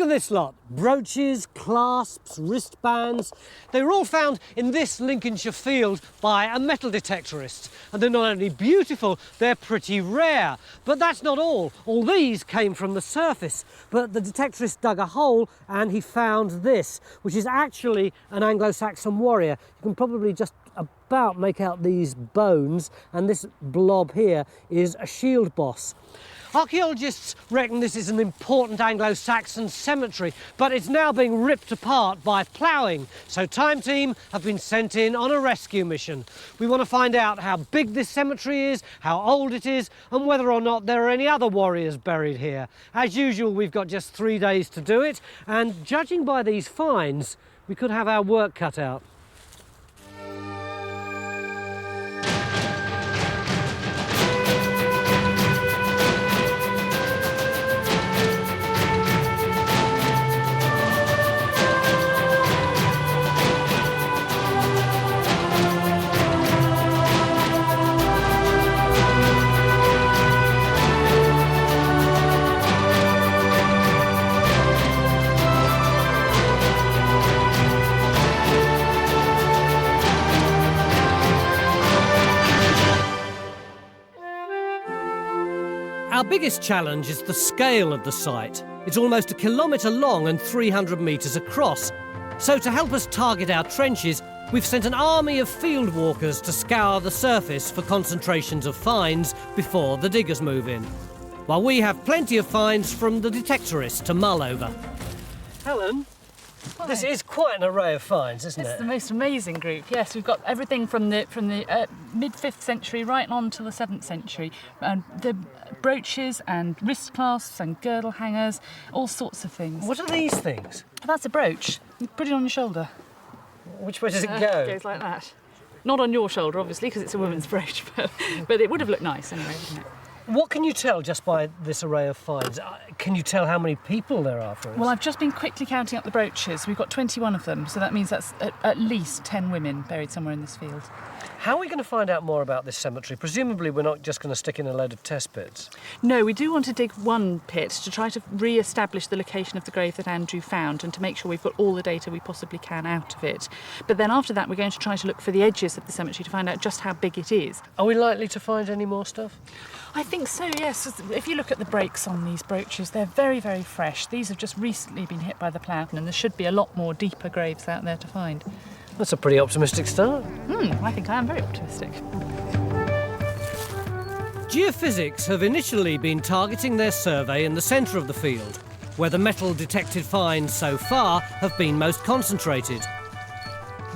Look at this lot. Brooches, clasps, wristbands. They were all found in this Lincolnshire field by a metal detectorist. And they're not only beautiful, they're pretty rare. But that's not all. All these came from the surface. But the detectorist dug a hole and he found this, which is actually an Anglo-Saxon warrior. You can probably just about make out these bones, and this blob here is a shield boss. Archaeologists reckon this is an important Anglo-Saxon cemetery, but it's now being ripped apart by ploughing. So Time Team have been sent in on a rescue mission. We want to find out how big this cemetery is, how old it is, and whether or not there are any other warriors buried here. As usual, we've got just 3 days to do it, and judging by these finds, we could have our work cut out. Our biggest challenge is the scale of the site. It's almost 1 kilometre long and 300 metres across. So to help us target our trenches, we've sent an army of field walkers to scour the surface for concentrations of finds before the diggers move in. While we have plenty of finds from the detectorists to mull over. Helen, Hi. This is quite an array of finds, isn't it? It's the most amazing group. Yes, we've got everything from the mid-5th century right on to the 7th century. And the brooches and wrist clasps and girdle hangers, all sorts of things. What are these things? That's a brooch. You put it on your shoulder. Which way does it go? It goes like that. Not on your shoulder, obviously, because it's a woman's brooch, but it would have looked nice anyway, wouldn't it? What can you tell just by this array of finds? Can you tell how many people there are, for instance? Well, I've just been quickly counting up the brooches. We've got 21 of them, so that means that's at least 10 women buried somewhere in this field. How are we going to find out more about this cemetery? Presumably we're not just going to stick in a load of test pits. No, we do want to dig one pit to try to re-establish the location of the grave that Andrew found and to make sure we've got all the data we possibly can out of it. But then after that, we're going to try to look for the edges of the cemetery to find out just how big it is. Are we likely to find any more stuff? I think so, yes. If you look at the breaks on these brooches, they're very, very fresh. These have just recently been hit by the plough, and there should be a lot more deeper graves out there to find. That's a pretty optimistic start. I think I am very optimistic. Geophysics have initially been targeting their survey in the centre of the field, where the metal detected finds so far have been most concentrated.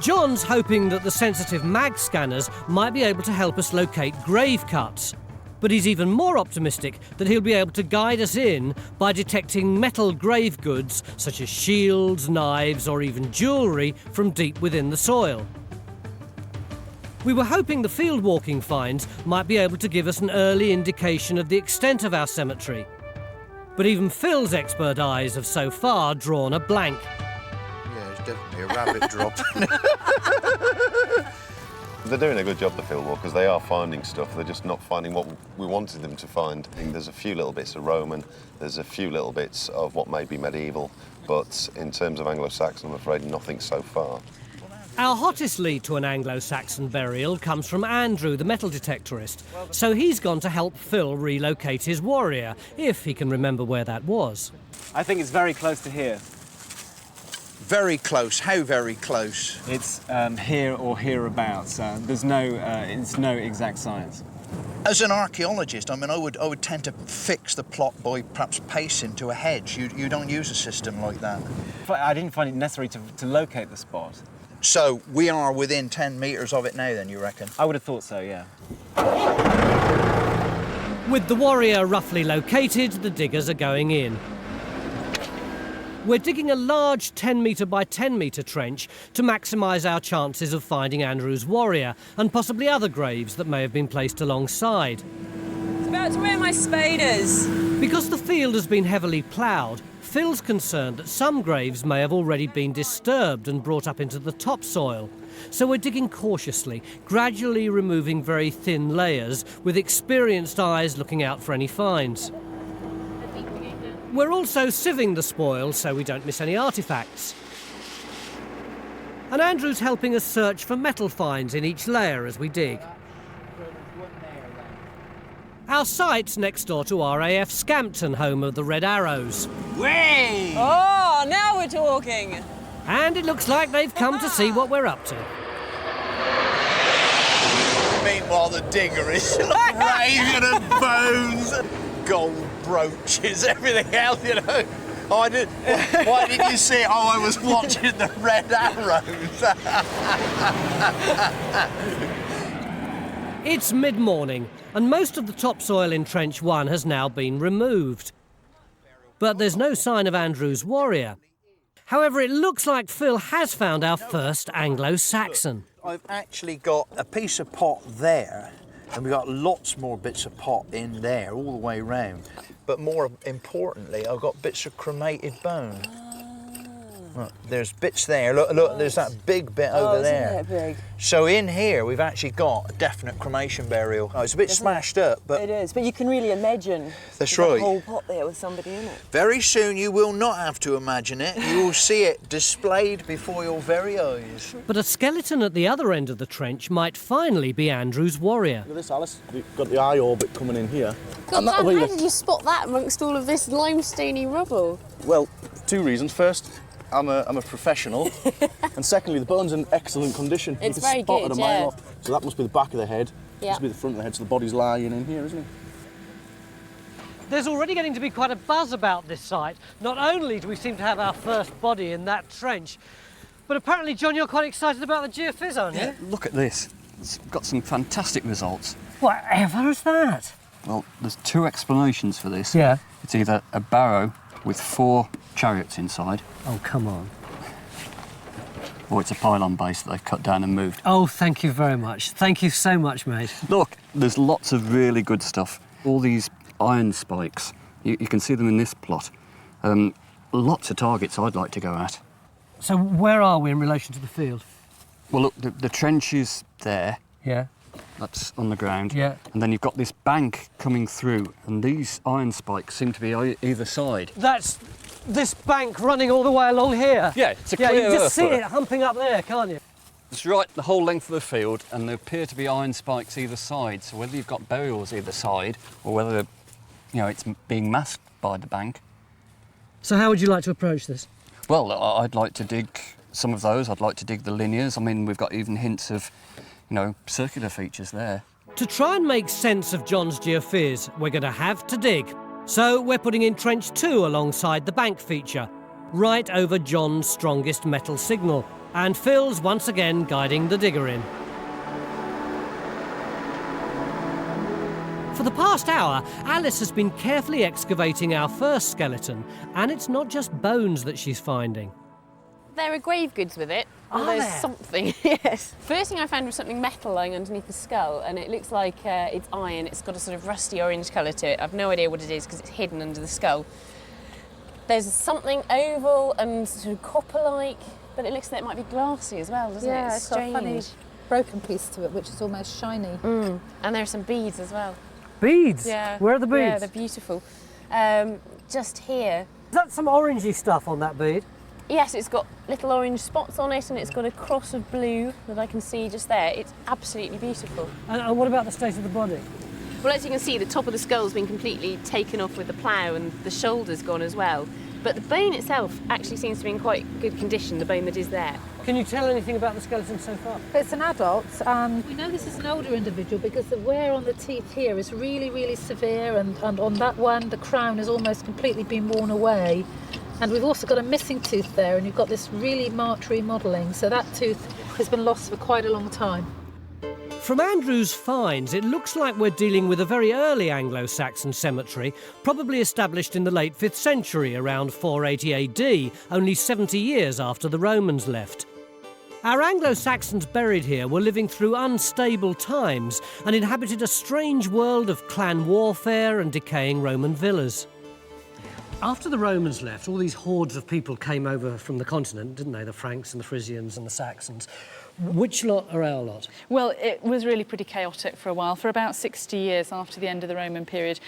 John's hoping that the sensitive mag scanners might be able to help us locate grave cuts. But he's even more optimistic that he'll be able to guide us in by detecting metal grave goods such as shields, knives or even jewellery from deep within the soil. We were hoping the field walking finds might be able to give us an early indication of the extent of our cemetery. But even Phil's expert eyes have so far drawn a blank. Yeah, it's definitely a rabbit drop. They're doing a good job, the field walkers. They are finding stuff. They're just not finding what we wanted them to find. I think there's a few little bits of Roman, there's a few little bits of what may be medieval, but in terms of Anglo-Saxon, I'm afraid nothing so far. Our hottest lead to an Anglo-Saxon burial comes from Andrew, the metal detectorist. So he's gone to help Phil relocate his warrior, if he can remember where that was. I think it's very close to here. Very close. How very close? It's here or hereabouts. It's no exact science. As an archaeologist, I mean, I would tend to fix the plot by perhaps pacing to a hedge. You don't use a system like that. I didn't find it necessary to locate the spot. So we are within 10 metres of it now, then, you reckon? I would have thought so, yeah. With the warrior roughly located, the diggers are going in. We're digging a large 10 metre by 10 metre trench to maximise our chances of finding Andrew's warrior and possibly other graves that may have been placed alongside. It's about to where my spade is. Because the field has been heavily ploughed, Phil's concerned that some graves may have already been disturbed and brought up into the topsoil. So we're digging cautiously, gradually removing very thin layers, with experienced eyes looking out for any finds. We're also sieving the spoils so we don't miss any artefacts. And Andrew's helping us search for metal finds in each layer as we dig. Our site's next door to RAF Scampton, home of the Red Arrows. Way! Oh, now we're talking. And it looks like they've come to see what we're up to. Meanwhile, the digger is raving and bones, gold brooches, everything else, you know. Why didn't you see it? Oh, I was watching the Red Arrows. It's mid-morning, and most of the topsoil in Trench 1 has now been removed. But there's no sign of Andrew's warrior. However, it looks like Phil has found our first Anglo-Saxon. I've actually got a piece of pot there, and we've got lots more bits of pot in there all the way round. But more importantly, I've got bits of cremated bone. Look, there's bits there. Look, there's that big bit over there. Isn't it big? So in here, we've actually got a definite cremation burial. Oh, it's a bit smashed up, but It is, but you can really imagine That's the right. whole pot there with somebody in it. very soon you will not have to imagine it. You will see it displayed before your very eyes. But a skeleton at the other end of the trench might finally be Andrew's warrior. Look at this, Alice. You've got the eye orbit coming in here. God, And that'll Dan, be how the- did you spot that amongst all of this limestoney rubble? Well, two reasons. First, I'm a professional, and secondly, the bone's in excellent condition. It's you can very spot good, it a mile yeah. off. So that must be the back of the head. Yeah. Must be the front of the head. So the body's lying in here, isn't it? There's already getting to be quite a buzz about this site. Not only do we seem to have our first body in that trench, but apparently, John, you're quite excited about the geophys, aren't you? Look at this. It's got some fantastic results. Whatever is that? Well, there's two explanations for this. Yeah. It's either a barrow with 4 chariots inside, Oh, come on. or it's a pylon base that they've cut down and moved. Oh, thank you very much. Thank you so much, mate. Look, there's lots of really good stuff. All these iron spikes, you can see them in this plot. Lots of targets I'd like to go at. So where are we in relation to the field? Well, look, the trench is there. Yeah. That's on the ground. Yeah. And then you've got this bank coming through, and these iron spikes seem to be either side. That's this bank running all the way along here. Yeah, it's a Yeah, you clear can just see earthwork. it humping up there, can't you? It's right the whole length of the field, and there appear to be iron spikes either side. So whether you've got burials either side, or whether, it's being masked by the bank. So how would you like to approach this? Well, I'd like to dig some of those. I'd like to dig the linears. I mean, we've got even hints of, circular features there. To try and make sense of John's geophys, we're going to have to dig. So we're putting in Trench 2 alongside the bank feature, right over John's strongest metal signal. And Phil's once again guiding the digger in. For the past hour, Alice has been carefully excavating our first skeleton, and it's not just bones that she's finding. There are grave goods with it. Are There's there? something, yes. First thing I found was something metal lying underneath the skull, and it looks like it's iron. It's got a sort of rusty orange colour to it. I've no idea what it is because it's hidden under the skull. There's something oval and sort of copper-like, but it looks like it might be glassy as well, doesn't it? Yeah, It's it's got a funny strange. broken piece to it, which is almost shiny. And there are some beads as well. Beads? Yeah. Where are the beads? Yeah, they're beautiful. Just here. Is that some orangey stuff on that bead? Yes, it's got little orange spots on it, and it's got a cross of blue that I can see just there. It's absolutely beautiful. And what about the state of the body? Well, as you can see, the top of the skull's been completely taken off with the plough, and the shoulder's gone as well. But the bone itself actually seems to be in quite good condition, the bone that is there. Can you tell anything about the skeleton so far? It's an adult. We know this is an older individual because the wear on the teeth here is really, really severe, and on that one, the crown has almost completely been worn away. And we've also got a missing tooth there, and you've got this really marked remodelling, so that tooth has been lost for quite a long time. From Andrew's finds, it looks like we're dealing with a very early Anglo-Saxon cemetery, probably established in the late 5th century, around 480 AD, only 70 years after the Romans left. Our Anglo-Saxons buried here were living through unstable times and inhabited a strange world of clan warfare and decaying Roman villas. After the Romans left, all these hordes of people came over from the continent, didn't they? The Franks and the Frisians and the Saxons. Which lot are our lot? Well, it was really pretty chaotic for a while. For about 60 years after the end of the Roman period,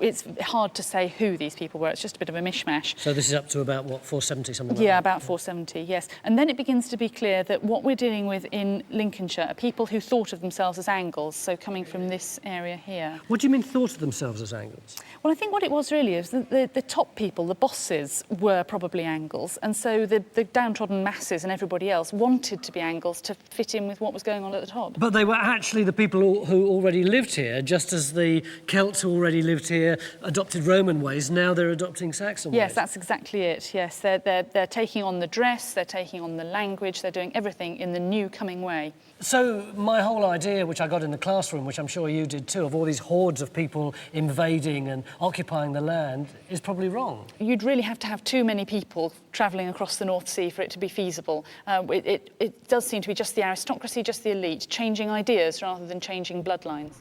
it's hard to say who these people were. It's just a bit of a mishmash. So this is up to about, what, 470, something like Yeah, that? about 470, yes. And then it begins to be clear that what we're dealing with in Lincolnshire are people who thought of themselves as Angles, so coming from this area here. What do you mean thought of themselves as Angles? Well, I think what it was really is that the top people, the bosses, were probably Angles, and so the downtrodden masses and everybody else wanted to be Angles to fit in with what was going on at the top. But they were actually the people who already lived here, just as the Celts who already lived here adopted Roman ways, now they're adopting Saxon ways. Yes, that's exactly it, yes. They're taking on the dress, they're taking on the language, they're doing everything in the new coming way. So my whole idea, which I got in the classroom, which I'm sure you did too, of all these hordes of people invading and occupying the land, is probably wrong. You'd really have to have too many people travelling across the North Sea for it to be feasible. It does seem to be just the aristocracy, just the elite, changing ideas rather than changing bloodlines.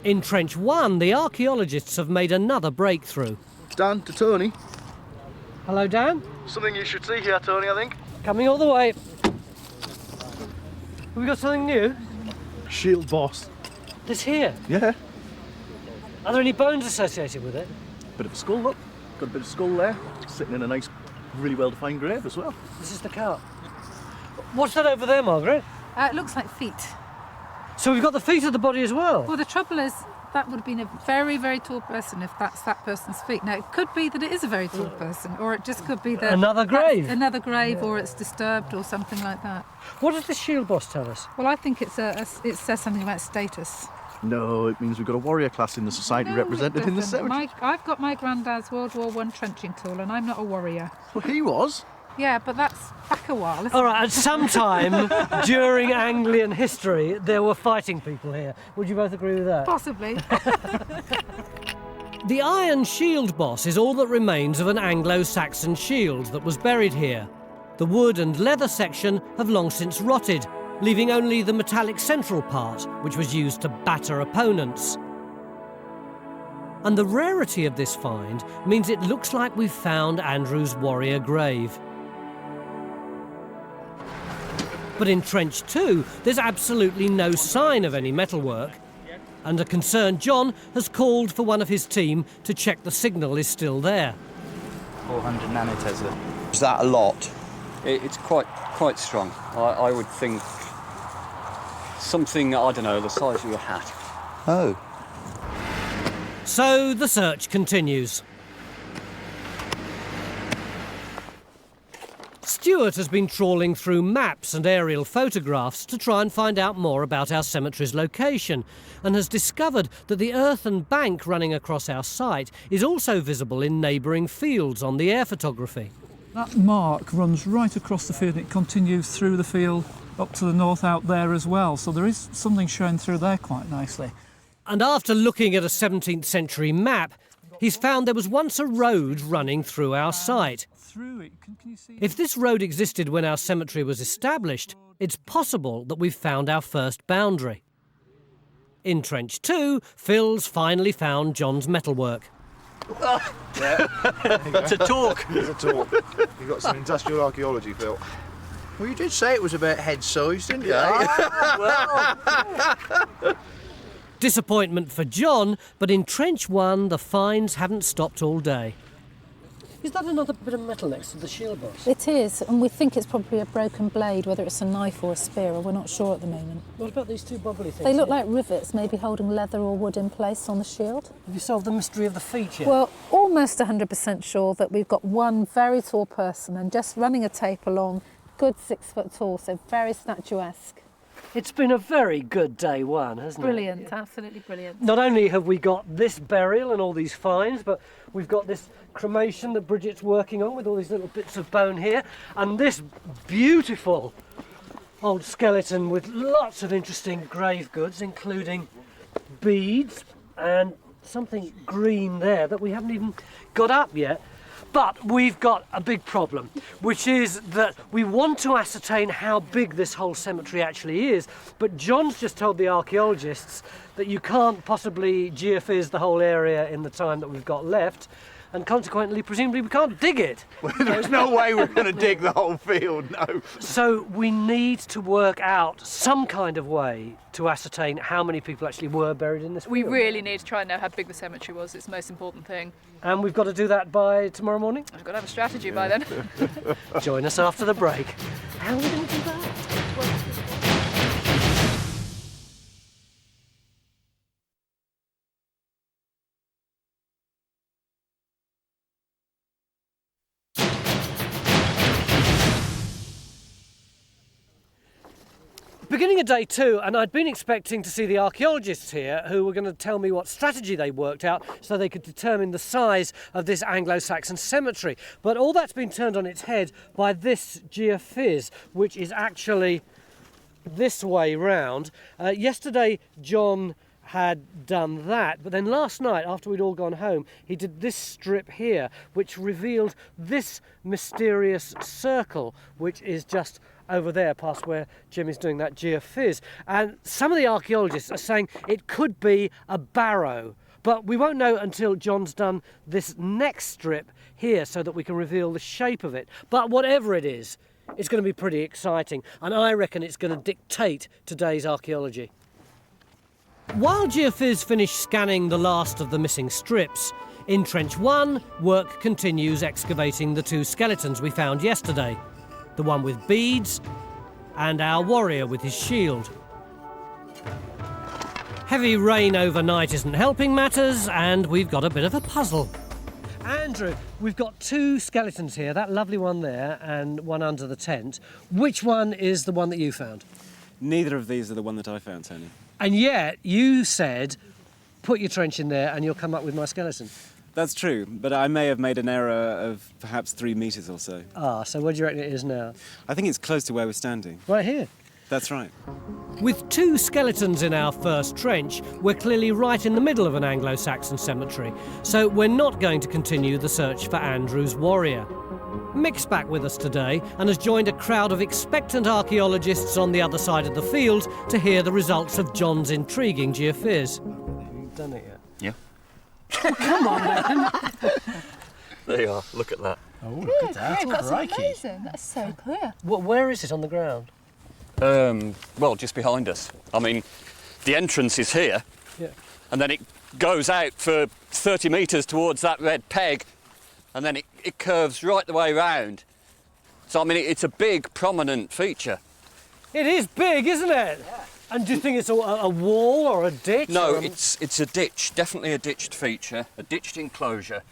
In Trench 1, the archaeologists have made another breakthrough. Dan, to Tony. Hello, Dan. Something you should see here, Tony, I think. Coming all the way. Have we got something new? Shield boss. This here? Yeah. Are there any bones associated with it? Bit of a skull, look. Got a bit of skull there. Sitting in a nice, really well-defined grave as well. This is the cart. What's that over there, Margaret? It looks like feet. So we've got the feet of the body as well? Well, the trouble is that would have been a very, very tall person if that's that person's feet. Now, it could be that it is a very tall person, or it just could be that... Another grave? Another grave, or it's disturbed or something like that. What does the shield boss tell us? Well, I think it says something about status. No, it means we've got a warrior class in the society No, represented it in the doesn't. cemetery. I've got my granddad's World War I trenching tool, and I'm not a warrior. Well, he was. Yeah, but that's back a while, isn't All right, at some time during Anglian history, there were fighting people here. Would you both agree with that? Possibly. The iron shield boss is all that remains of an Anglo-Saxon shield that was buried here. The wood and leather section have long since rotted, leaving only the metallic central part, which was used to batter opponents. And the rarity of this find means it looks like we've found Andrew's warrior grave. But in Trench 2, there's absolutely no sign of any metalwork. And a concerned John has called for one of his team to check the signal is still there. 400 nanotesla. Is that a lot? It's quite strong. I would think something, I don't know, the size of your hat. Oh. So the search continues. Stuart has been trawling through maps and aerial photographs to try and find out more about our cemetery's location, and has discovered that the earthen bank running across our site is also visible in neighbouring fields on the air photography. That mark runs right across the field and it continues through the field up to the north out there as well, so there is something showing through there quite nicely. And after looking at a 17th century map, he's found there was once a road running through our site. If this road existed when our cemetery was established, it's possible that we've found our first boundary. In Trench 2, Phil's finally found John's metalwork. It's a talk. It's a talk. You've got some industrial archaeology, Phil. Well, you did say it was about head size, didn't you? Disappointment for John, but in Trench 1, the finds haven't stopped all day. Is that another bit of metal next to the shield boss? It is, and we think it's probably a broken blade, whether it's a knife or a spear, or we're not sure at the moment. What about these two bubbly things? They look here? like rivets, maybe holding leather or wood in place on the shield. Have you solved the mystery of the feet yet? Well, almost 100% sure that we've got one very tall person and just running a tape along, good 6 foot tall, so very statuesque. It's been a very good day one, hasn't it? Brilliant, absolutely brilliant. Not only have we got this burial and all these finds, but we've got this cremation that Bridget's working on with all these little bits of bone here, and this beautiful old skeleton with lots of interesting grave goods, including beads and something green there that we haven't even got up yet. But we've got a big problem, which is that we want to ascertain how big this whole cemetery actually is, but John's just told the archaeologists that you can't possibly geophys the whole area in the time that we've got left, and consequently, presumably, we can't dig it. There's no way we're going to dig the whole field, no. So we need to work out some kind of way to ascertain how many people actually were buried in this field. We really need to try and know how big the cemetery was. It's the most important thing. And we've got to do that by tomorrow morning? I've got to have a strategy by then. Join us after the break. How are we going to do that? Beginning of day 2, and I'd been expecting to see the archaeologists here who were going to tell me what strategy they worked out so they could determine the size of this Anglo-Saxon cemetery. But all that's been turned on its head by this geophys, which is actually this way round. Yesterday, John had done that, but then last night, after we'd all gone home, he did this strip here, which revealed this mysterious circle, which is just over there past where Jim is doing that geophys. And some of the archaeologists are saying it could be a barrow, but we won't know until John's done this next strip here so that we can reveal the shape of it. But whatever it is, it's going to be pretty exciting, and I reckon it's going to dictate today's archaeology. While Geophys finished scanning the last of the missing strips, in Trench 1, work continues excavating the 2 skeletons we found yesterday. The one with beads and our warrior with his shield. Heavy rain overnight isn't helping matters, and we've got a bit of a puzzle. Andrew, we've got 2 skeletons here, that lovely one there and one under the tent. Which one is the one that you found? Neither of these are the one that I found, Tony. And yet you said, put your trench in there and you'll come up with my skeleton. That's true, but I may have made an error of perhaps 3 metres or so. Ah, so where do you reckon it is now? I think it's close to where we're standing. Right here? That's right. With 2 skeletons in our first trench, we're clearly right in the middle of an Anglo-Saxon cemetery, so we're not going to continue the search for Andrew's warrior. Mick's back with us today and has joined a crowd of expectant archaeologists on the other side of the field to hear the results of John's intriguing geophys. Have you done it yet? Yeah. Come on, man. There you are, look at that. Oh, look at that. That's amazing. That's so clear. Where is it on the ground? Well, just behind us. I mean, the entrance is here, and then it goes out for 30 metres towards that red peg, and then it curves right the way round. So, I mean, it's a big, prominent feature. It is big, isn't it? Yeah. And do you think it's a wall or a ditch? No, it's a ditch, definitely a ditched feature, a ditched enclosure.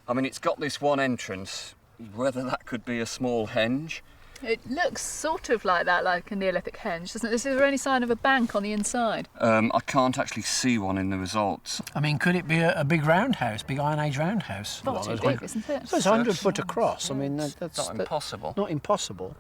I mean, it's got this one entrance, whether that could be a small henge. It looks sort of like that, like a Neolithic henge, doesn't it? Is there any sign of a bank on the inside? I can't actually see one in the results. I mean, could it be a big roundhouse, big Iron Age roundhouse? Well, too big, isn't it? So it's 100 foot across. I mean, that's not impossible. Not impossible.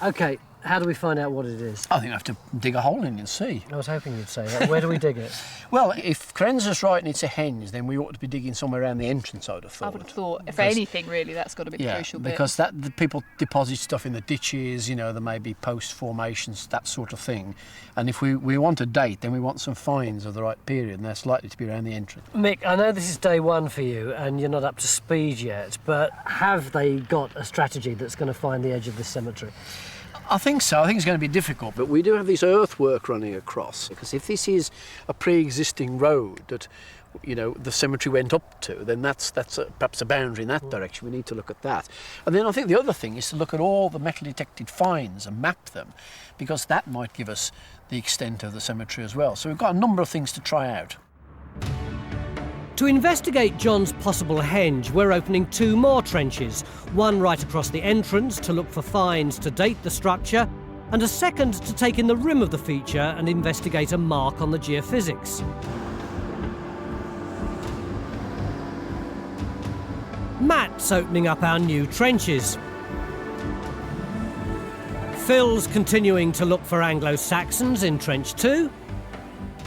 OK, how do we find out what it is? I think we have to dig a hole in it and see. I was hoping you'd say that. Where do we dig it? Well, if Krenser's right and it's a henge, then we ought to be digging somewhere around the entrance, I would have thought. I would have thought, if anything, really, that's got to be the crucial bit. Because the people deposit stuff in the ditches, you know, there may be post formations, that sort of thing. And if we want a date, then we want some finds of the right period, and that's likely to be around the entrance. Mick, I know this is day 1 for you, and you're not up to speed yet, but have they got a strategy that's going to find the edge of this cemetery? I think so. I think it's going to be difficult, but we do have this earthwork running across, because if this is a pre-existing road that, you know, the cemetery went up to, then that's perhaps a boundary in that direction. We need to look at that. And then I think the other thing is to look at all the metal detected finds and map them, because that might give us the extent of the cemetery as well. So we've got a number of things to try out. To investigate John's possible henge, we're opening 2 more trenches, one right across the entrance to look for finds to date the structure, and a second to take in the rim of the feature and investigate a mark on the geophysics. Matt's opening up our new trenches. Phil's continuing to look for Anglo-Saxons in Trench 2,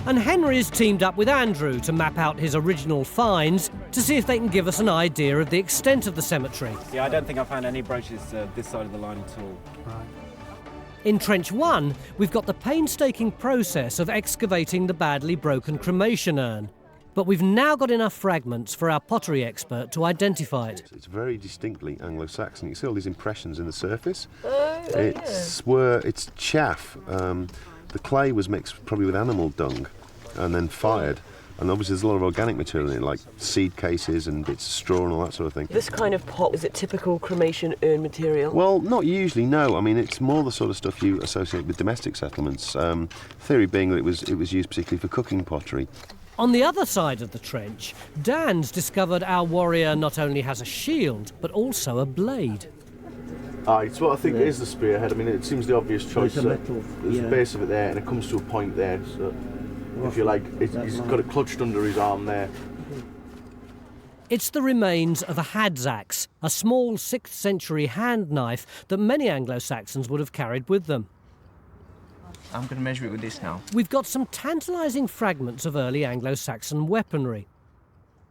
and Henry's teamed up with Andrew to map out his original finds to see if they can give us an idea of the extent of the cemetery. Yeah, I don't think I found any brooches this side of the line at all. Right. In Trench 1, we've got the painstaking process of excavating the badly broken cremation urn. But we've now got enough fragments for our pottery expert to identify it. It's very distinctly Anglo-Saxon. You see all these impressions in the surface. Yeah. It's chaff. The clay was mixed probably with animal dung and then fired. And obviously there's a lot of organic material in it, like seed cases and bits of straw and all that sort of thing. This kind of pot, is it typical cremation urn material? Well, not usually, no. I mean, it's more the sort of stuff you associate with domestic settlements. Theory being that it was used particularly for cooking pottery. On the other side of the trench, Dan's discovered our warrior not only has a shield, but also a blade. It's what I think it is, the spearhead. I mean, it seems the obvious choice. There's the base of it there, and it comes to a point there. So, if you like, he's got it clutched under his arm there. It's the remains of a had's axe, a small 6th century hand knife that many Anglo-Saxons would have carried with them. I'm going to measure it with this now. We've got some tantalising fragments of early Anglo-Saxon weaponry.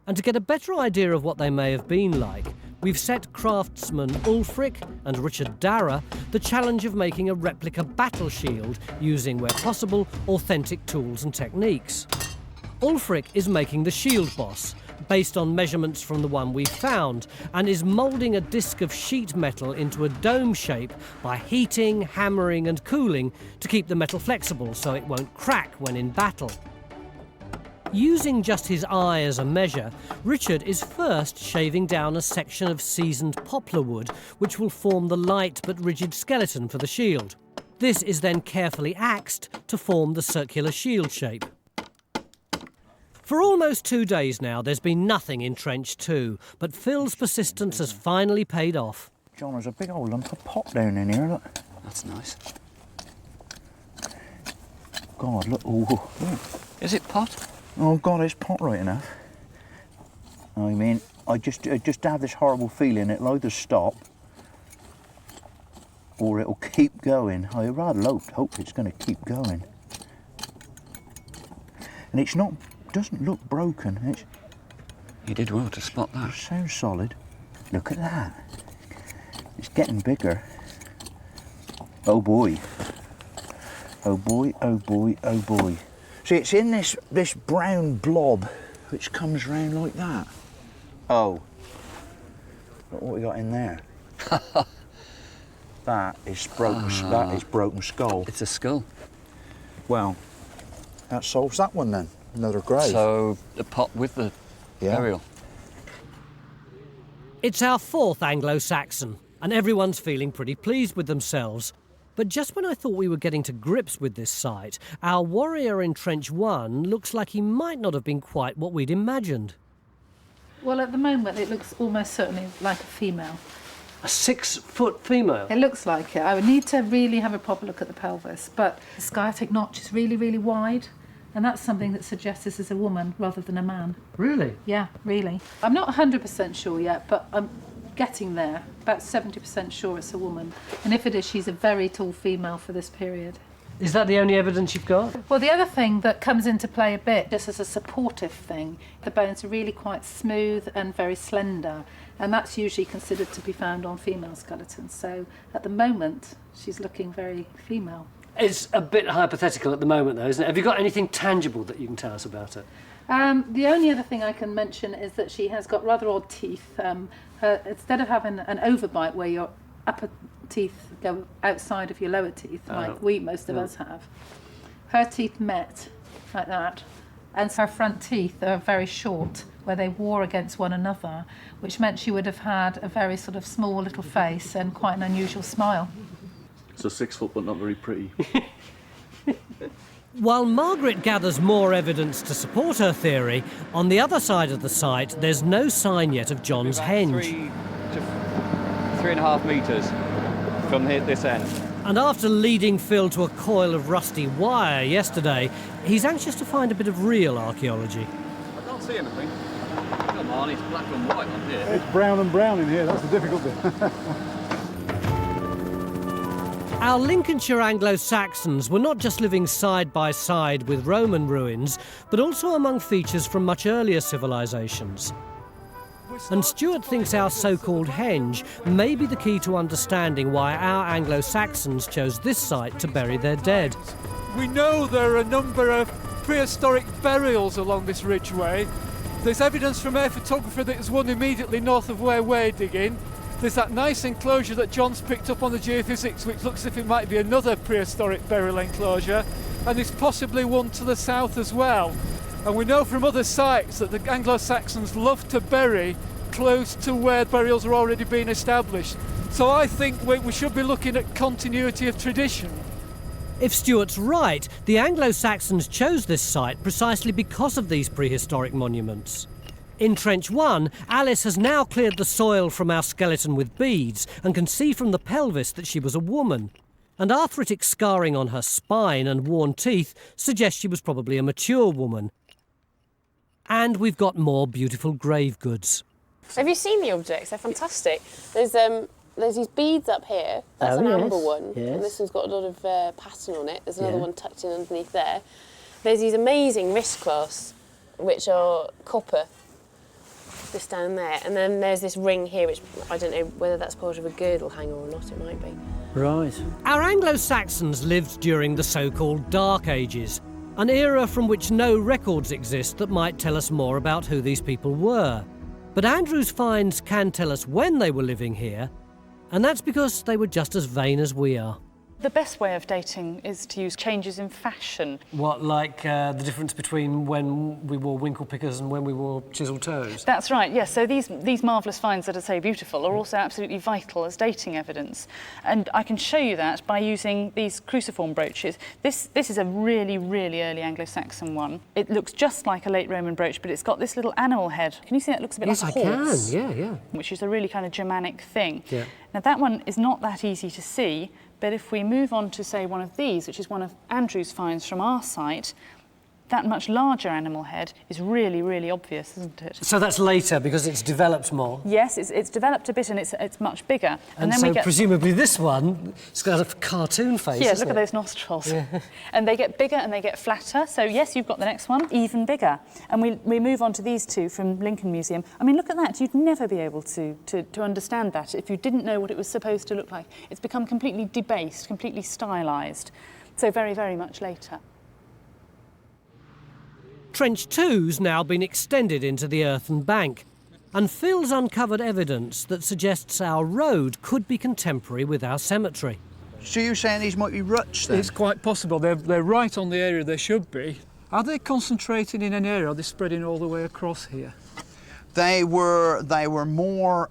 And to get a better idea of what they may have been like, we've set craftsmen Ulfric and Richard Darragh the challenge of making a replica battle shield using, where possible, authentic tools and techniques. Ulfric is making the shield boss, based on measurements from the one we found, and is moulding a disc of sheet metal into a dome shape by heating, hammering and cooling to keep the metal flexible so it won't crack when in battle. Using just his eye as a measure, Richard is first shaving down a section of seasoned poplar wood which will form the light but rigid skeleton for the shield. This is then carefully axed to form the circular shield shape. For almost 2 days now, there's been nothing in Trench 2, but Phil's persistence has finally paid off. John, there's a big old lump of pot down in here, look. That's nice. God, look, oh, look. Is it pot? Oh God, it's pot right enough. I mean, I just have this horrible feeling it'll either stop or it'll keep going. I rather hope it's going to keep going. And it's not, doesn't look broken. It's, you did well to spot that. So solid. Look at that. It's getting bigger. Oh boy. Oh boy, oh boy, oh boy. See, it's in this brown blob which comes round like that. Oh. Look what we got in there. That is broken skull. It's a skull. Well, that solves that one then. Another grave. So the pot with the burial. It's our 4th Anglo-Saxon, and everyone's feeling pretty pleased with themselves. But just when I thought we were getting to grips with this site, our warrior in Trench 1 looks like he might not have been quite what we'd imagined. Well, at the moment, it looks almost certainly like a female. A 6-foot female? It looks like it. I would need to really have a proper look at the pelvis, but the sciatic notch is really, really wide, and that's something that suggests this is a woman rather than a man. Really? Yeah, really. I'm not 100% sure yet, but I'm getting there. About 70% sure it's a woman. And if it is, she's a very tall female for this period. Is that the only evidence you've got? Well, the other thing that comes into play a bit, just as a supportive thing, the bones are really quite smooth and very slender, and that's usually considered to be found on female skeletons. So at the moment, she's looking very female. It's a bit hypothetical at the moment, though, isn't it? Have you got anything tangible that you can tell us about it? The only other thing I can mention is that she has got rather odd teeth. Instead of having an overbite where your upper teeth go outside of your lower teeth, like most of us have, her teeth met like that, and her front teeth are very short, where they wore against one another, which meant she would have had a very sort of small little face and quite an unusual smile. So 6 foot, but not very pretty. While Margaret gathers more evidence to support her theory, on the other side of the site, there's no sign yet of John's henge. 3 to 3.5 metres from this end. And after leading Phil to a coil of rusty wire yesterday, he's anxious to find a bit of real archaeology. I can't see anything. Come on, it's black and white on here. It's brown and brown in here, that's the difficult bit. Our Lincolnshire Anglo-Saxons were not just living side by side with Roman ruins, but also among features from much earlier civilisations. And Stuart thinks our so-called henge may be the key to understanding why our Anglo-Saxons chose this site to bury their dead. We know there are a number of prehistoric burials along this ridgeway. There's evidence from air photography that there's one immediately north of where we're digging. There's that nice enclosure that John's picked up on the Geophysics, which looks as if it might be another prehistoric burial enclosure, and there's possibly one to the south as well. And we know from other sites that the Anglo-Saxons loved to bury close to where burials are already being established. So I think we should be looking at continuity of tradition. If Stuart's right, the Anglo-Saxons chose this site precisely because of these prehistoric monuments. In Trench 1, Alice has now cleared the soil from our skeleton with beads and can see from the pelvis that she was a woman. And arthritic scarring on her spine and worn teeth suggests she was probably a mature woman. And we've got more beautiful grave goods. Have you seen the objects? They're fantastic. There's these beads up here. That's an amber one. yes. And this one's got a lot of pattern on it. There's another one tucked in underneath there. There's these amazing wrist clasps, which are copper, just down there. And then there's this ring here, which I don't know whether that's part of a girdle hanger or not. It might be. Right. Our Anglo-Saxons lived during the so-called Dark Ages, an era from which no records exist that might tell us more about who these people were. But Andrew's finds can tell us when they were living here, and that's because they were just as vain as we are. The best way of dating is to use changes in fashion. What, like the difference between when we wore winkle pickers and when we wore chiselled toes? That's right, yes. So these marvellous finds that are so beautiful are also absolutely vital as dating evidence. And I can show you that by using these cruciform brooches. This is a really, really early Anglo-Saxon one. It looks just like a late Roman brooch, but it's got this little animal head. Can you see that? It looks a bit like a horse. Yes, I can, yeah. Which is a really kind of Germanic thing. Yeah. Now, that one is not that easy to see, but if we move on to, say, one of these, which is one of Andrew's finds from our site, that much larger animal head is really, really obvious, isn't it? So that's later because it's developed more? Yes, it's developed a bit and it's much bigger. And then so we get... presumably this one, it's got a cartoon face, Yes, look at those nostrils. Yeah. And they get bigger and they get flatter. So yes, you've got the next one, even bigger. And we move on to these two from Lincoln Museum. I mean, look at that. You'd never be able to understand that if you didn't know what it was supposed to look like. It's become completely debased, completely stylised. So very, very much later. Trench 2's now been extended into the earthen bank, and Phil's uncovered evidence that suggests our road could be contemporary with our cemetery. So you're saying these might be ruts then? It's quite possible. They're right on the area they should be. Are they concentrating in an area, or are they spreading all the way across here? They were more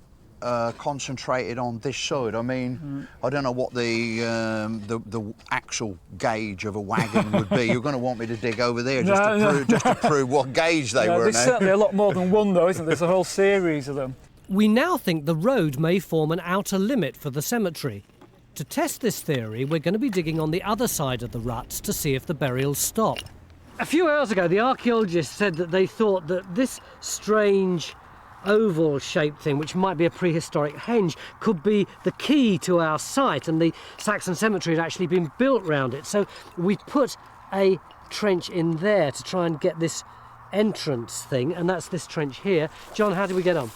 concentrated on this side. I mean, I don't know what the actual gauge of a wagon would be. You're going to want me to dig over there just to prove what gauge they were. There's certainly a lot more than one, though, isn't there? There's a whole series of them. We now think the road may form an outer limit for the cemetery. To test this theory, we're going to be digging on the other side of the ruts to see if the burials stop. A few hours ago, the archaeologists said that they thought that this strange oval-shaped thing, which might be a prehistoric henge, could be the key to our site, and the Saxon cemetery had actually been built round it. So we put a trench in there to try and get this entrance thing, and that's this trench here. John, how did we get on?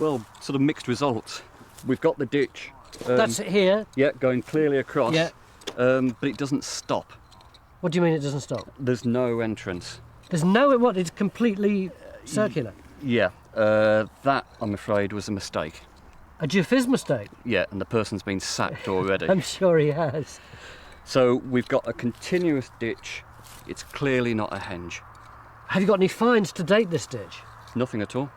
Well, sort of mixed results. We've got the ditch. That's it here? Yeah, going clearly across. Yeah. But it doesn't stop. What do you mean it doesn't stop? There's no entrance. There's no... What? It's completely circular? Yeah. That, I'm afraid, was a mistake. A geophys mistake? Yeah, and the person's been sacked already. I'm sure he has. So we've got a continuous ditch. It's clearly not a henge. Have you got any finds to date this ditch? Nothing at all.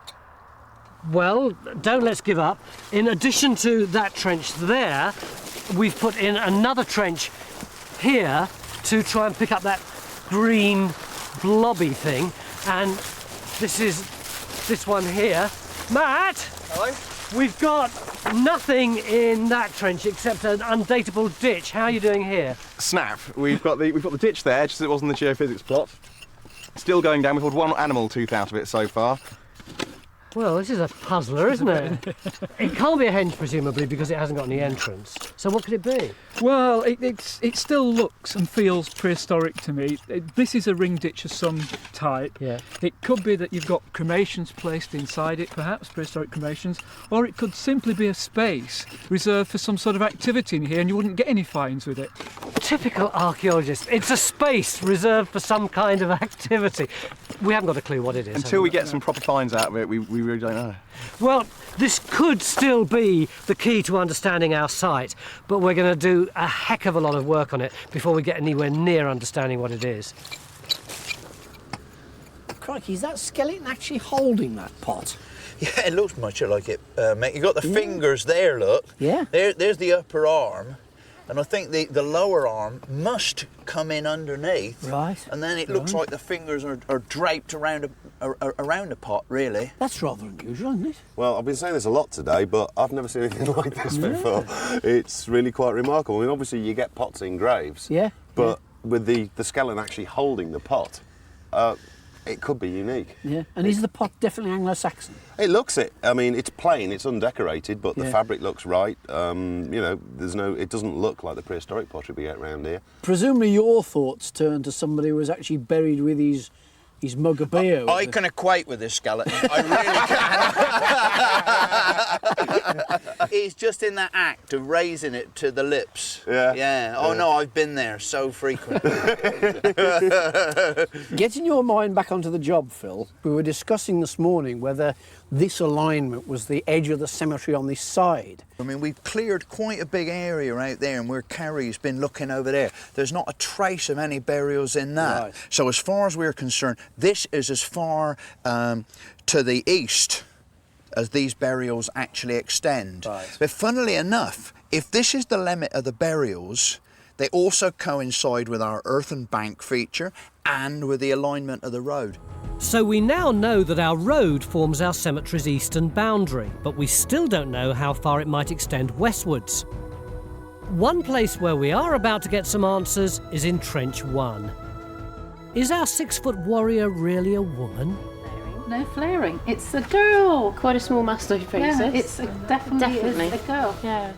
Well, don't let's give up. In addition to that trench there, we've put in another trench here to try and pick up that green blobby thing. And this is this one here. Matt! Hello? We've got nothing in that trench except an undatable ditch. How are you doing here? Snap. We've got the ditch there, just as it was on the geophysics plot. Still going down. We've had one animal tooth out of it so far. Well, this is a puzzler, isn't it? It can't be a henge, presumably, because it hasn't got any entrance. So what could it be? Well, it still looks and feels prehistoric to me. This is a ring ditch of some type. Yeah. It could be that you've got cremations placed inside it, perhaps, prehistoric cremations, or it could simply be a space reserved for some sort of activity in here and you wouldn't get any finds with it. Typical archaeologist. It's a space reserved for some kind of activity. We haven't got a clue what it is. Until we get some proper finds out of it, we really don't know. Well, this could still be the key to understanding our site, but we're going to do a heck of a lot of work on it before we get anywhere near understanding what it is. Crikey, is that skeleton actually holding that pot? Yeah, it looks much like it, mate. You've got the fingers there, look. Yeah. There's the upper arm, and I think the lower arm must come in underneath. Right. And then it looks like the fingers are draped around the pot, really. That's rather unusual, isn't it? Well, I've been saying this a lot today, but I've never seen anything like this before. It's really quite remarkable. I mean, obviously you get pots in graves, but with the skeleton actually holding the pot, it could be unique. Yeah, and is the pot definitely Anglo-Saxon? It looks it. I mean, it's plain, it's undecorated, but the fabric looks right. You know, it doesn't look like the prehistoric pottery we get around here. Presumably your thoughts turn to somebody who was actually buried with his mug of beer. I can equate with this skeleton. I really can. He's just in that act of raising it to the lips. Yeah. Oh no, I've been there so frequently. Getting your mind back onto the job, Phil, we were discussing this morning whether this alignment was the edge of the cemetery on this side. I mean, we've cleared quite a big area out there, and where Kerry's been looking over there, there's not a trace of any burials in that. Right. So as far as we're concerned, this is as far to the east as these burials actually extend. Right. But funnily enough, if this is the limit of the burials, they also coincide with our earthen bank feature and with the alignment of the road. So we now know that our road forms our cemetery's eastern boundary, but we still don't know how far it might extend westwards. One place where we are about to get some answers is in Trench 1. Is our 6-foot warrior really a woman? No flaring. It's a girl. Quite a small mastocytosis. Yeah, it's definitely a girl. Yeah.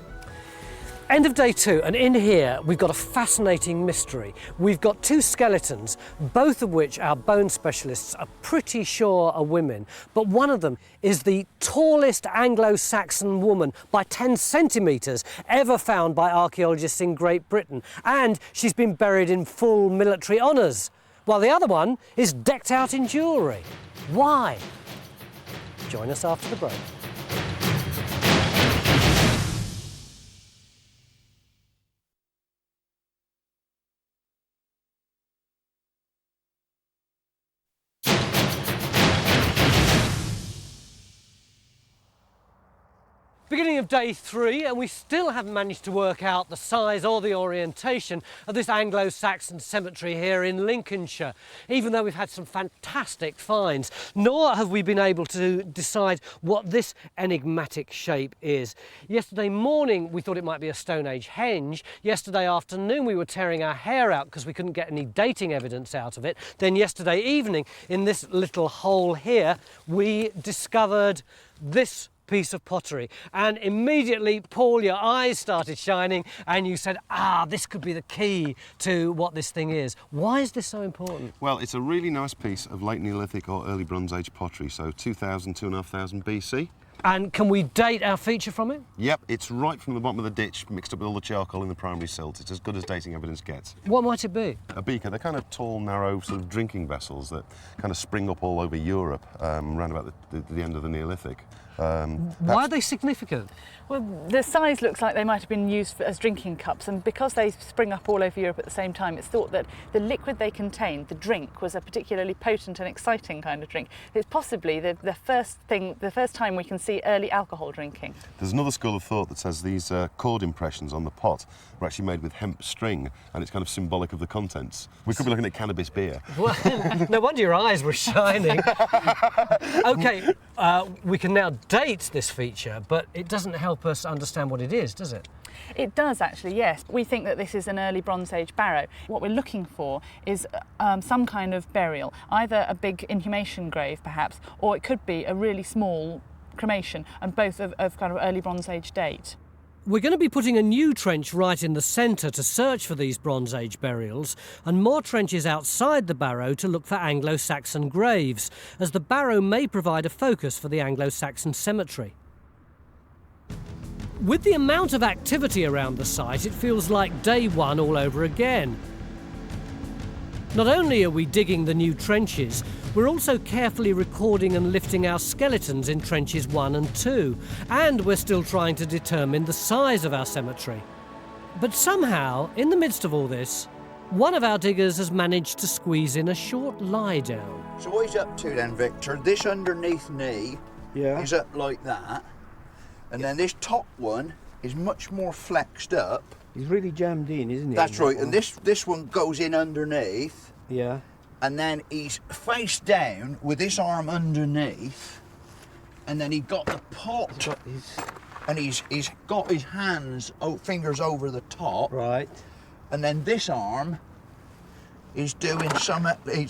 End of day 2, and in here we've got a fascinating mystery. We've got 2 skeletons, both of which our bone specialists are pretty sure are women, but one of them is the tallest Anglo-Saxon woman by 10 centimetres ever found by archaeologists in Great Britain, and she's been buried in full military honours, while the other one is decked out in jewellery. Why? Join us after the break. Beginning of day 3, and we still haven't managed to work out the size or the orientation of this Anglo-Saxon cemetery here in Lincolnshire, even though we've had some fantastic finds. Nor have we been able to decide what this enigmatic shape is. Yesterday morning we thought it might be a Stone Age henge. Yesterday afternoon we were tearing our hair out because we couldn't get any dating evidence out of it. Then yesterday evening, in this little hole here, we discovered this piece of pottery, and immediately, Paul, your eyes started shining and you said, this could be the key to what this thing is. Why is this so important? Well, it's a really nice piece of late Neolithic or early Bronze Age pottery, so 2,000, 2,500 BC. And can we date our feature from it? Yep, it's right from the bottom of the ditch, mixed up with all the charcoal in the primary silt. It's as good as dating evidence gets. What might it be? A beaker. They're kind of tall, narrow sort of drinking vessels that kind of spring up all over Europe around about the end of the Neolithic. Why are they significant? Well, the size looks like they might have been used as drinking cups, and because they spring up all over Europe at the same time, it's thought that the liquid they contained, the drink, was a particularly potent and exciting kind of drink. It's possibly the first time we can see early alcohol drinking. There's another school of thought that says these cord impressions on the pot were actually made with hemp string, and it's kind of symbolic of the contents. We could be looking at cannabis beer. Well, no wonder your eyes were shining. OK, we can now date this feature, but it doesn't help us understand what it is, does it? It does actually, yes. We think that this is an early Bronze Age barrow. What we're looking for is some kind of burial, either a big inhumation grave perhaps, or it could be a really small cremation, and both of kind of early Bronze Age date. We're going to be putting a new trench right in the centre to search for these Bronze Age burials, and more trenches outside the barrow to look for Anglo-Saxon graves, as the barrow may provide a focus for the Anglo-Saxon cemetery. With the amount of activity around the site, it feels like day one all over again. Not only are we digging the new trenches, we're also carefully recording and lifting our skeletons in trenches 1 and 2, and we're still trying to determine the size of our cemetery. But somehow, in the midst of all this, one of our diggers has managed to squeeze in a short lie down. So what he's up to then, Victor, this underneath knee is up like that, and then this top one is much more flexed up. He's really jammed in, isn't he? That's right, and this one goes in underneath. Yeah. And then he's face down with this arm underneath, and then he got the pot, and he's got his hands, fingers over the top. Right. And then this arm is doing something,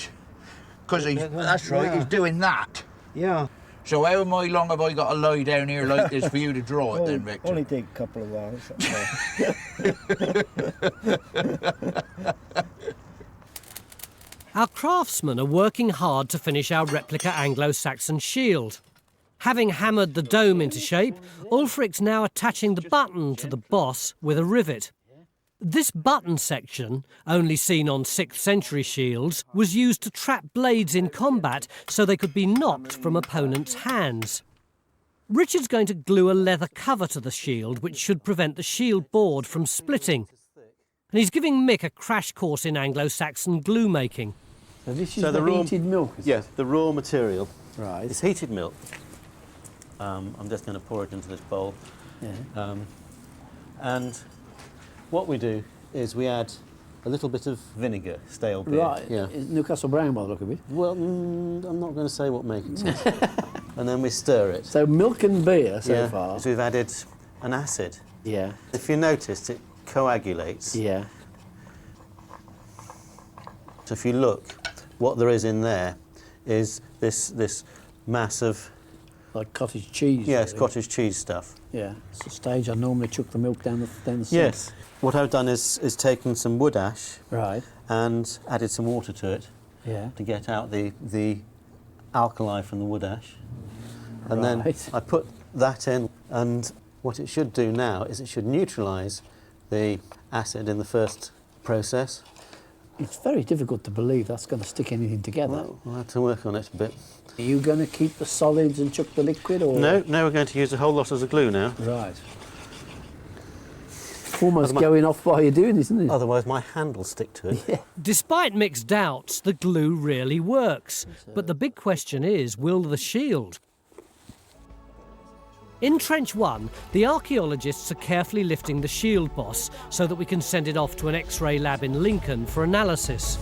because that's right, he's doing that. Yeah. So how long have I got to lie down here like this for you to draw it then, Victor? Only take a couple of hours. Our craftsmen are working hard to finish our replica Anglo-Saxon shield. Having hammered the dome into shape, Ulfric's now attaching the button to the boss with a rivet. This button section, only seen on 6th century shields, was used to trap blades in combat so they could be knocked from opponents' hands. Richard's going to glue a leather cover to the shield which should prevent the shield board from splitting. And he's giving Mick a crash course in Anglo-Saxon glue making. So this is the heated milk? Yes, the raw material. Right. It's heated milk. I'm just going to pour it into this bowl. Yeah. And what we do is we add a little bit of vinegar, stale beer. Right. Yeah. It's Newcastle brown by the look of it. Well, I'm not going to say what makes it. And then we stir it. So milk and beer so far. So we've added an acid. Yeah. If you noticed, it coagulates. Yeah. So if you look, what there is in there is this mass of... Like cottage cheese. Yes, really. cottage cheese stuff. Yeah. It's the stage I normally chuck the milk down the sink. Yes. What I've done is taken some wood ash. Right. And added some water to it. Yeah. To get out the alkali from the wood ash. And then I put that in, and what it should do now is it should neutralise the acid in the first process. It's very difficult to believe that's going to stick anything together. Well, we'll have to work on it a bit. Are you going to keep the solids and chuck the liquid, or...? No, we're going to use a whole lot as a glue now. Right. Almost going off while you're doing this, isn't it? Otherwise my hand will stick to it. Yeah. Despite Mick's doubts, the glue really works. But the big question is, will the shield? In Trench 1, the archaeologists are carefully lifting the shield boss so that we can send it off to an X-ray lab in Lincoln for analysis.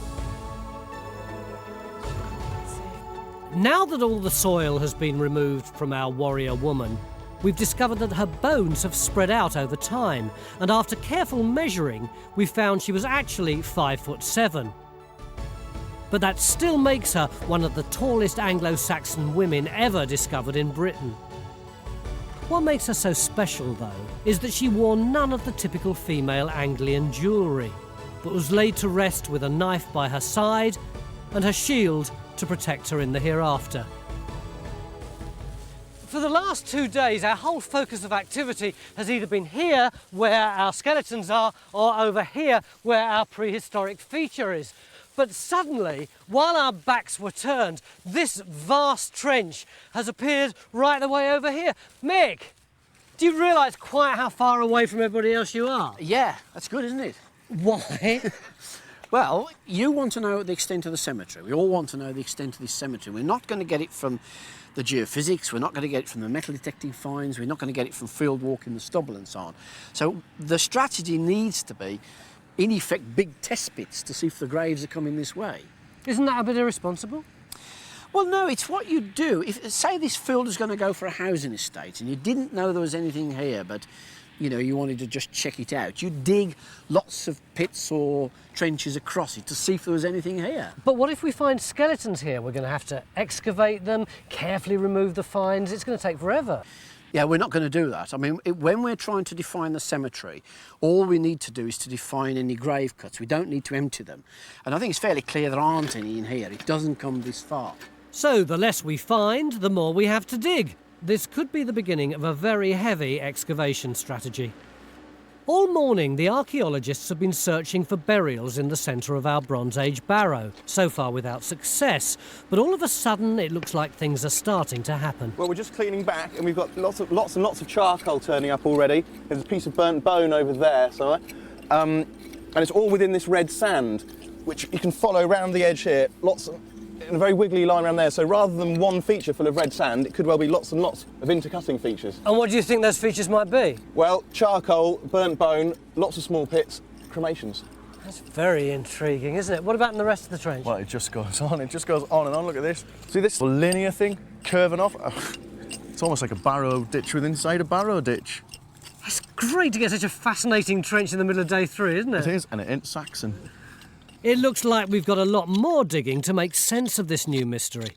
Now that all the soil has been removed from our warrior woman, we've discovered that her bones have spread out over time, and after careful measuring, we found she was actually 5'7". But that still makes her one of the tallest Anglo-Saxon women ever discovered in Britain. What makes her so special, though, is that she wore none of the typical female Anglian jewellery, but was laid to rest with a knife by her side and her shield to protect her in the hereafter. For the last 2 days, our whole focus of activity has either been here, where our skeletons are, or over here, where our prehistoric feature is. But suddenly, while our backs were turned, this vast trench has appeared right the way over here. Mick, do you realise quite how far away from everybody else you are? Yeah, that's good, isn't it? Why? Well, you want to know the extent of the cemetery. We all want to know the extent of this cemetery. We're not going to get it from the geophysics, we're not going to get it from the metal detecting finds, we're not going to get it from field walk in the stubble and so on. So the strategy needs to be, in effect, big test pits to see if the graves are coming this way. Isn't that a bit irresponsible? Well, no, it's what you do. If, say this field is going to go for a housing estate and you didn't know there was anything here, but you know, you wanted to just check it out, you'd dig lots of pits or trenches across it to see if there was anything here. But what if we find skeletons here? We're going to have to excavate them, carefully remove the finds. It's going to take forever. Yeah, we're not going to do that. I mean, when we're trying to define the cemetery, all we need to do is to define any grave cuts. We don't need to empty them. And I think it's fairly clear there aren't any in here. It doesn't come this far. So the less we find, the more we have to dig. This could be the beginning of a very heavy excavation strategy. All morning, the archaeologists have been searching for burials in the centre of our Bronze Age Barrow, so far without success. But all of a sudden, it looks like things are starting to happen. Well, we're just cleaning back, and we've got lots and lots of charcoal turning up already. There's a piece of burnt bone over there, and it's all within this red sand, which you can follow around the edge here. In a very wiggly line around there, so rather than one feature full of red sand, it could well be lots and lots of intercutting features. And what do you think those features might be? Well, charcoal, burnt bone, lots of small pits, cremations. That's very intriguing, isn't it? What about in the rest of the trench? Well, it just goes on and on. Look at this. See this linear thing curving off? It's almost like a Barrow ditch within inside a Barrow ditch. It's great to get such a fascinating trench in the middle of day 3, isn't it? It is, and it ain't Saxon. It looks like we've got a lot more digging to make sense of this new mystery.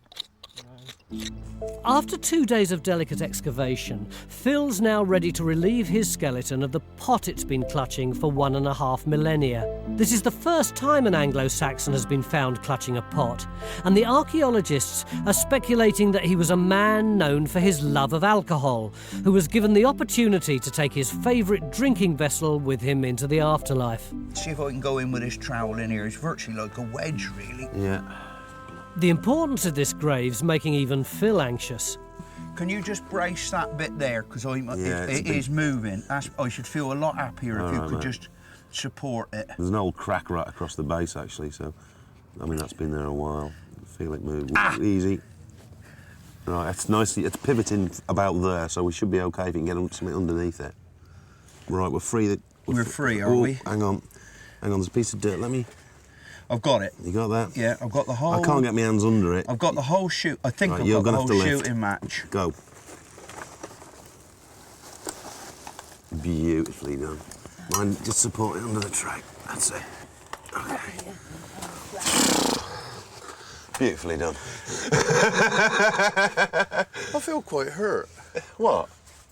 After 2 days of delicate excavation, Phil's now ready to relieve his skeleton of the pot it's been clutching for 1.5 millennia. This is the first time an Anglo-Saxon has been found clutching a pot, and the archaeologists are speculating that he was a man known for his love of alcohol, who was given the opportunity to take his favourite drinking vessel with him into the afterlife. See if I can go in with this trowel in here. It's virtually like a wedge, really. Yeah. The importance of this grave's making even Phil anxious. Can you just brace that bit there? Because it is moving. I should feel a lot happier if you could just support it. There's an old crack right across the base, actually, so, I mean, that's been there a while. Feel it move. Easy. Right, it's nicely, it's pivoting about there, so we should be OK if you can get something underneath it. Right, we're free. We're free, are we? Hang on, there's a piece of dirt, let me... I've got it. You got that? Yeah, I've got the whole... I can't get my hands under it. I've got the whole shoot. I think right, I've got the whole shooting match. Go. Beautifully done. Mind just support it under the tray. That's it. OK. Beautifully done. I feel quite hurt. What?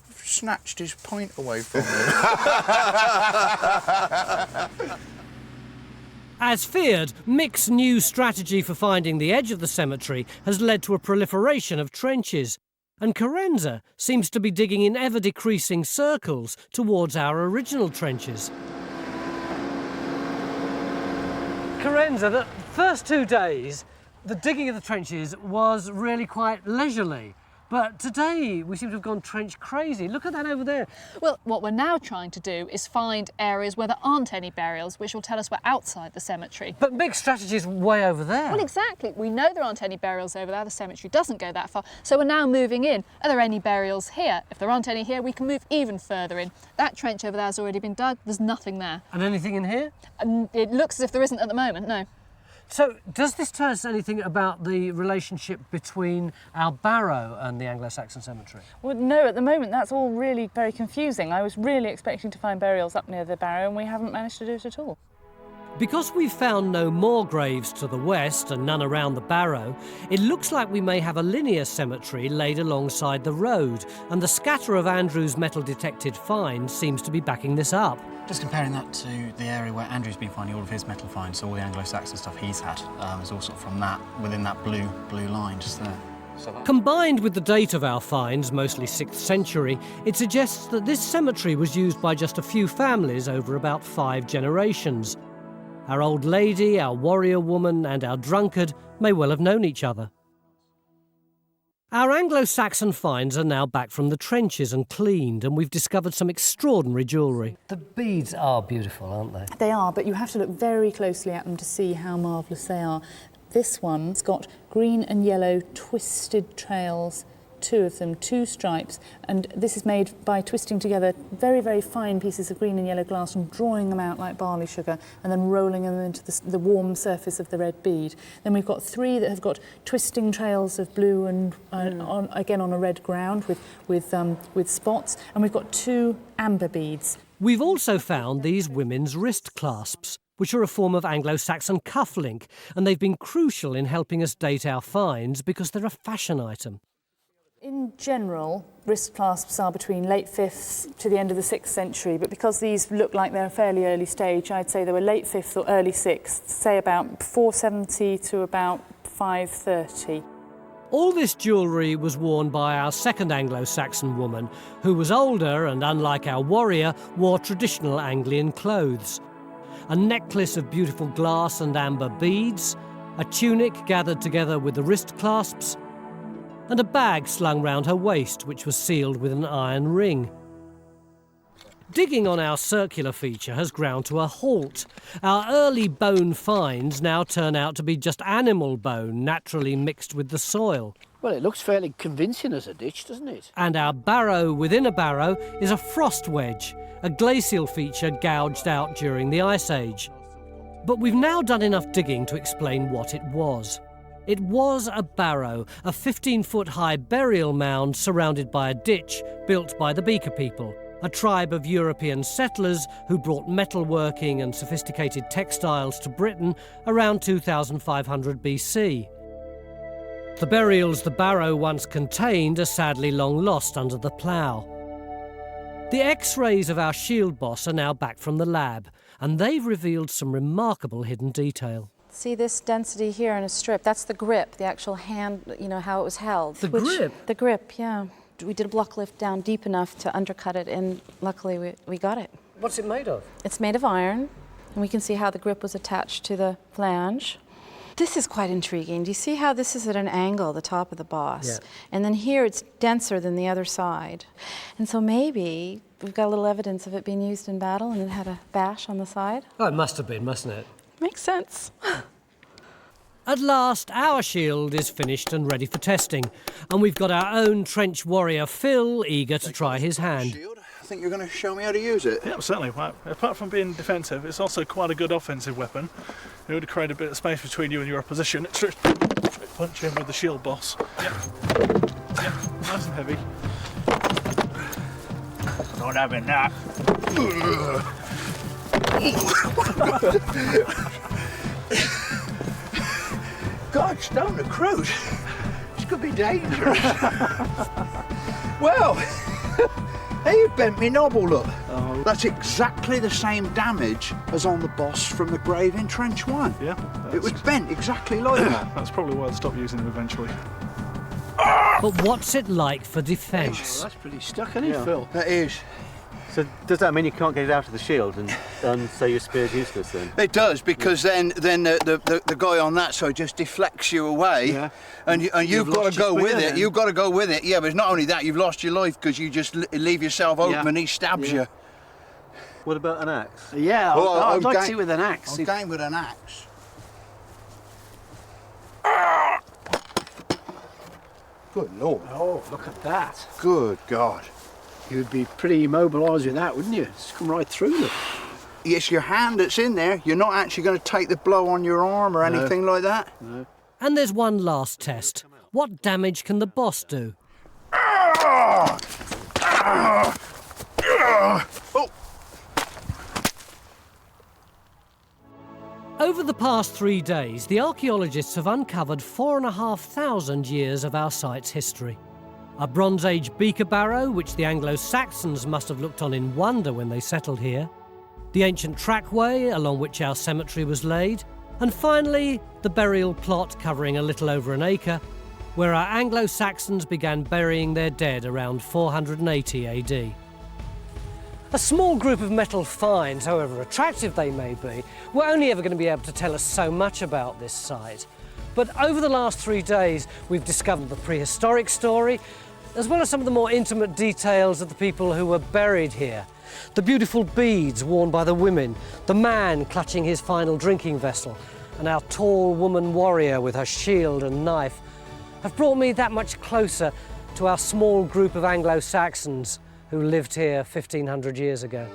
I've snatched his pint away from me. As feared, Mick's new strategy for finding the edge of the cemetery has led to a proliferation of trenches, and Carenza seems to be digging in ever-decreasing circles towards our original trenches. Carenza, the first 2 days, the digging of the trenches was really quite leisurely. But today, we seem to have gone trench crazy. Look at that over there. Well, what we're now trying to do is find areas where there aren't any burials, which will tell us we're outside the cemetery. But Mick's strategy is way over there. Well, exactly. We know there aren't any burials over there. The cemetery doesn't go that far. So we're now moving in. Are there any burials here? If there aren't any here, we can move even further in. That trench over there has already been dug. There's nothing there. And anything in here? It looks as if there isn't at the moment, no. So, does this tell us anything about the relationship between our Barrow and the Anglo-Saxon cemetery? Well, no, at the moment that's all really very confusing. I was really expecting to find burials up near the Barrow and we haven't managed to do it at all. Because we've found no more graves to the west and none around the Barrow, it looks like we may have a linear cemetery laid alongside the road, and the scatter of Andrew's metal-detected finds seems to be backing this up. Just comparing that to the area where Andrew's been finding all of his metal finds, so all the Anglo-Saxon stuff he's had is all sort of from that, within that blue line just there. Combined with the date of our finds, mostly 6th century, it suggests that this cemetery was used by just a few families over about 5 generations. Our old lady, our warrior woman and our drunkard may well have known each other. Our Anglo-Saxon finds are now back from the trenches and cleaned, and we've discovered some extraordinary jewellery. The beads are beautiful, aren't they? They are, but you have to look very closely at them to see how marvellous they are. This one's got green and yellow twisted trails two of them, two stripes, and this is made by twisting together very, very fine pieces of green and yellow glass and drawing them out like barley sugar and then rolling them into the warm surface of the red bead. Then we've got three that have got twisting trails of blue and again on a red ground with spots, and we've got two amber beads. We've also found these women's wrist clasps, which are a form of Anglo-Saxon cufflink, and they've been crucial in helping us date our finds because they're a fashion item. In general, wrist clasps are between late 5th to the end of the 6th century, but because these look like they're a fairly early stage, I'd say they were late 5th or early 6th, say about 470 to about 530. All this jewellery was worn by our second Anglo-Saxon woman, who was older and, unlike our warrior, wore traditional Anglian clothes. A necklace of beautiful glass and amber beads, a tunic gathered together with the wrist clasps, and a bag slung round her waist which was sealed with an iron ring. Digging on our circular feature has ground to a halt. Our early bone finds now turn out to be just animal bone naturally mixed with the soil. Well, it looks fairly convincing as a ditch, doesn't it? And our barrow within a barrow is a frost wedge, a glacial feature gouged out during the Ice Age. But we've now done enough digging to explain what it was. It was a barrow, a 15-foot-high burial mound surrounded by a ditch built by the Beaker people, a tribe of European settlers who brought metalworking and sophisticated textiles to Britain around 2500 BC. The burials the barrow once contained are sadly long lost under the plough. The X-rays of our shield boss are now back from the lab, and they've revealed some remarkable hidden detail. See this density here in a strip? That's the grip, the actual hand, you know, how it was held. The grip? The grip, yeah. We did a block lift down deep enough to undercut it, and luckily we got it. What's it made of? It's made of iron, and we can see how the grip was attached to the flange. This is quite intriguing. Do you see how this is at an angle, the top of the boss? Yeah. And then here it's denser than the other side. And so maybe we've got a little evidence of it being used in battle, and it had a bash on the side. Oh, it must have been, mustn't it? Makes sense. At last, our shield is finished and ready for testing, and we've got our own trench warrior Phil eager to try his hand. I think you're going to show me how to use it. Yeah, certainly. Apart from being defensive, it's also quite a good offensive weapon. It would create a bit of space between you and your opposition. It's straight punch in with the shield boss. Yeah, nice and heavy. Not having that. God, stone recruit. This could be dangerous. Well, hey, you bent me knobble, look. Oh. That's exactly the same damage as on the boss from the grave in Trench 1. Yeah. It was bent exactly like that. That's probably why I stopped using them eventually. But what's it like for defence? That's pretty stuck, isn't it, Phil? That is. So does that mean you can't get it out of the shield and so your spear's useless then? It does, because then the guy on that side just deflects you away, and you've got to go with it. You've got to go with it. Yeah, but it's not only that, you've lost your life because you just leave yourself open and he stabs you. What about an axe? Yeah, I'd like to see it with an axe. I'm going with an axe. Good Lord. Oh, look at that. Good God. You'd be pretty immobilised with that, wouldn't you? It's come right through them. It's your hand that's in there. You're not actually going to take the blow on your arm or anything like that. No. And there's one last test. What damage can the boss do? Oh. Over the past 3 days, the archaeologists have uncovered 4,500 years of our site's history. A Bronze Age beaker barrow, which the Anglo-Saxons must have looked on in wonder when they settled here, the ancient trackway along which our cemetery was laid, and finally, the burial plot covering a little over an acre, where our Anglo-Saxons began burying their dead around 480 AD. A small group of metal finds, however attractive they may be, were only ever going to be able to tell us so much about this site. But over the last 3 days, we've discovered the prehistoric story, as well as some of the more intimate details of the people who were buried here. The beautiful beads worn by the women, the man clutching his final drinking vessel, and our tall woman warrior with her shield and knife have brought me that much closer to our small group of Anglo-Saxons who lived here 1,500 years ago.